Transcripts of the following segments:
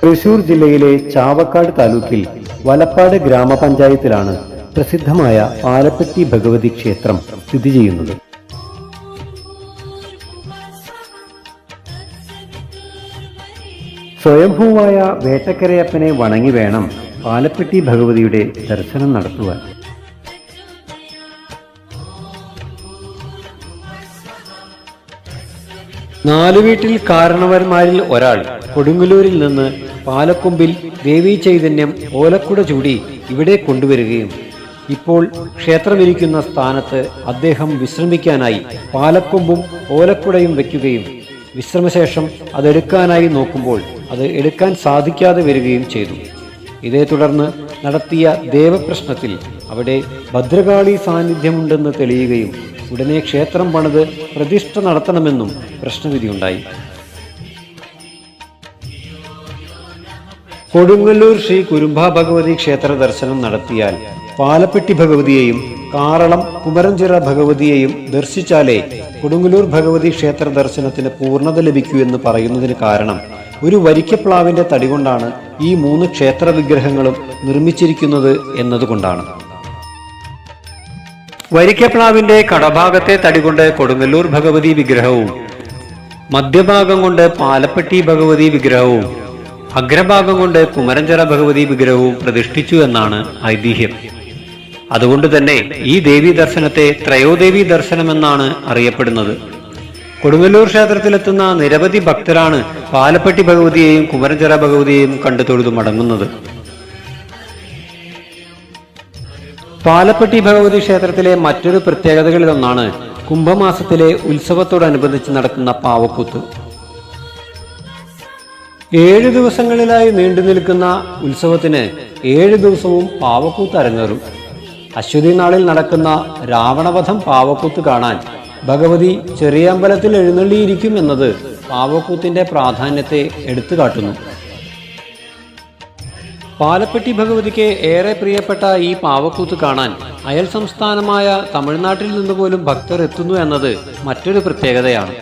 തൃശൂർ ജില്ലയിലെ ചാവക്കാട് താലൂക്കിൽ വലപ്പാട് ഗ്രാമപഞ്ചായത്തിലാണ് പ്രസിദ്ധമായ പാലപ്പെട്ടി ഭഗവതി ക്ഷേത്രം സ്ഥിതി ചെയ്യുന്നത്. സ്വയംഭൂവായ വേട്ടക്കരയപ്പനെ വണങ്ങി വേണം പാലപ്പെട്ടി ഭഗവതിയുടെ ദർശനം നടത്തുവാൻ. നാലുവീട്ടിൽ കാരണവന്മാരിൽ ഒരാൾ കൊടുങ്ങല്ലൂരിൽ നിന്ന് പാലക്കൊമ്പിൽ ദേവീ ചൈതന്യം ഓലക്കുട ചൂടി ഇവിടെ കൊണ്ടുവരികയും ഇപ്പോൾ ക്ഷേത്രമിരിക്കുന്ന സ്ഥാനത്ത് അദ്ദേഹം വിശ്രമിക്കാനായി പാലക്കൊമ്പും ഓലക്കുടയും വയ്ക്കുകയും വിശ്രമശേഷം അതെടുക്കാനായി നോക്കുമ്പോൾ അത് എടുക്കാൻ സാധിക്കാതെ വരികയും ചെയ്തു. ഇതേ തുടർന്ന് നടത്തിയ ദേവപ്രശ്നത്തിൽ അവിടെ ഭദ്രകാളി സാന്നിധ്യമുണ്ടെന്ന് തെളിയുകയും ഉടനെ ക്ഷേത്രം പണിത് പ്രതിഷ്ഠ നടത്തണമെന്നും പ്രശ്നവിധിയുണ്ടായി. കൊടുങ്ങല്ലൂർ ശ്രീ കുരുംബ ഭഗവതി ക്ഷേത്ര ദർശനം നടത്തിയാൽ പാലപ്പെട്ടി ഭഗവതിയെയും കാറളം കുമരഞ്ചിറ ഭഗവതിയെയും ദർശിച്ചാലേ കൊടുങ്ങല്ലൂർ ഭഗവതി ക്ഷേത്ര ദർശനത്തിന് പൂർണ്ണത ലഭിക്കൂ എന്ന് പറയുന്നതിന് കാരണം ഒരു വരിക്കപ്ലാവിന്റെ തടി കൊണ്ടാണ് ഈ 3 ക്ഷേത്ര വിഗ്രഹങ്ങളും നിർമ്മിച്ചിരിക്കുന്നത് എന്നതുകൊണ്ടാണ്. വരിക്കപ്ലാവിന്റെ കടഭാഗത്തെ തടികൊണ്ട് കൊടുങ്ങല്ലൂർ ഭഗവതി വിഗ്രഹവും മധ്യഭാഗം കൊണ്ട് പാലപ്പെട്ടി ഭഗവതി വിഗ്രഹവും അഗ്രഭാഗം കൊണ്ട് കുമരഞ്ചിറ ഭഗവതി വിഗ്രഹവും പ്രതിഷ്ഠിച്ചു എന്നാണ് ഐതിഹ്യം. അതുകൊണ്ട് തന്നെ ഈ ദേവീ ദർശനത്തെ ത്രയോദേവി ദർശനമെന്നാണ് അറിയപ്പെടുന്നത്. കൊടുങ്ങല്ലൂർ ക്ഷേത്രത്തിലെത്തുന്ന നിരവധി ഭക്തരാണ് പാലപ്പെട്ടി ഭഗവതിയെയും കുമരഞ്ചിറ ഭഗവതിയെയും കണ്ടു തൊഴുതു മടങ്ങുന്നത്. പാലപ്പെട്ടി ഭഗവതി ക്ഷേത്രത്തിലെ മറ്റൊരു പ്രത്യേകതകളിലൊന്നാണ് കുംഭമാസത്തിലെ ഉത്സവത്തോടനുബന്ധിച്ച് നടക്കുന്ന പാവക്കൂത്ത്. 7 ദിവസങ്ങളിലായി നീണ്ടു നിൽക്കുന്ന ഉത്സവത്തിന് 7 ദിവസവും പാവക്കൂത്ത് അരങ്ങേറും. അശ്വതി നാളിൽ നടക്കുന്ന രാവണവധം പാവക്കൂത്ത് കാണാൻ ഭഗവതി ചെറിയ അമ്പലത്തിൽ എഴുന്നള്ളിയിരിക്കും എന്നത് പാവക്കൂത്തിന്റെ പ്രാധാന്യത്തെ എടുത്തു കാട്ടുന്നു. പാലപ്പെട്ടി ഭഗവതിക്ക് ഏറെ പ്രിയപ്പെട്ട ഈ പാവക്കൂത്ത് കാണാൻ അയൽ സംസ്ഥാനമായ തമിഴ്നാട്ടിൽ നിന്ന് പോലും ഭക്തർ എത്തുന്നു എന്നത് മറ്റൊരു പ്രത്യേകതയാണ്.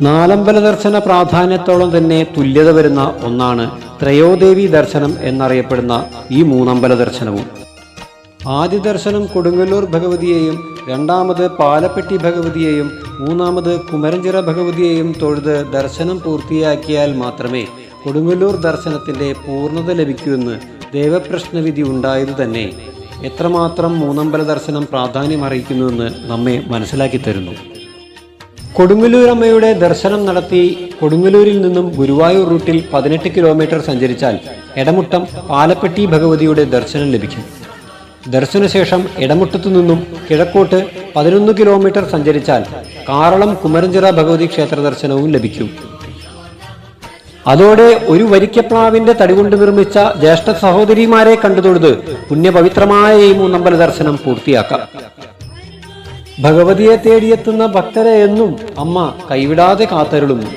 നാലമ്പല ദർശന പ്രാധാന്യത്തോളം തന്നെ തുല്യത വരുന്ന ഒന്നാണ് ത്രയോദേവി ദർശനം എന്നറിയപ്പെടുന്ന ഈ 3 അമ്പല ദർശനവും. ആദ്യ ദർശനം കൊടുങ്ങല്ലൂർ ഭഗവതിയെയും, രണ്ടാമത് പാലപ്പെട്ടി ഭഗവതിയെയും, മൂന്നാമത് കുമരഞ്ചിറ ഭഗവതിയെയും തൊഴുത് ദർശനം പൂർത്തിയാക്കിയാൽ മാത്രമേ കൊടുങ്ങല്ലൂർ ദർശനത്തിന്റെ പൂർണ്ണത ലഭിക്കൂ എന്ന് ദേവപ്രശ്നവിധി ഉണ്ടായത് തന്നെ എത്രമാത്രം 3 അമ്പല ദർശനം പ്രാധാന്യം അറിയിക്കുന്നുവെന്ന് നമ്മെ മനസ്സിലാക്കി തരുന്നു. കൊടുങ്ങല്ലൂരമ്മയുടെ ദർശനം നടത്തി കൊടുങ്ങല്ലൂരിൽ നിന്നും ഗുരുവായൂർ റൂട്ടിൽ 18 കിലോമീറ്റർ സഞ്ചരിച്ചാൽ എടമുട്ടം പാലപ്പെട്ടി ഭഗവതിയുടെ ദർശനം ലഭിക്കും. ദർശനശേഷം എടമുട്ടത്തു നിന്നും കിഴക്കോട്ട് 11 കിലോമീറ്റർ സഞ്ചരിച്ചാൽ കാറളം കുമരഞ്ചിറ ഭഗവതി ക്ഷേത്ര ദർശനവും ലഭിക്കും. അതോടെ ഒരു വരിക്കപ്ലാവിന്റെ തടികൊണ്ട് നിർമ്മിച്ച ജ്യേഷ്ഠ സഹോദരിമാരെ കണ്ടുതൊഴുത് പുണ്യപവിത്രമായ ഈ 3 അമ്പല ദർശനം പൂർത്തിയാക്കാം. ഭഗവതിയെ തേടിയെത്തുന്ന ഭക്തരെ എന്നും അമ്മ കൈവിടാതെ കാത്തരുളുന്നു.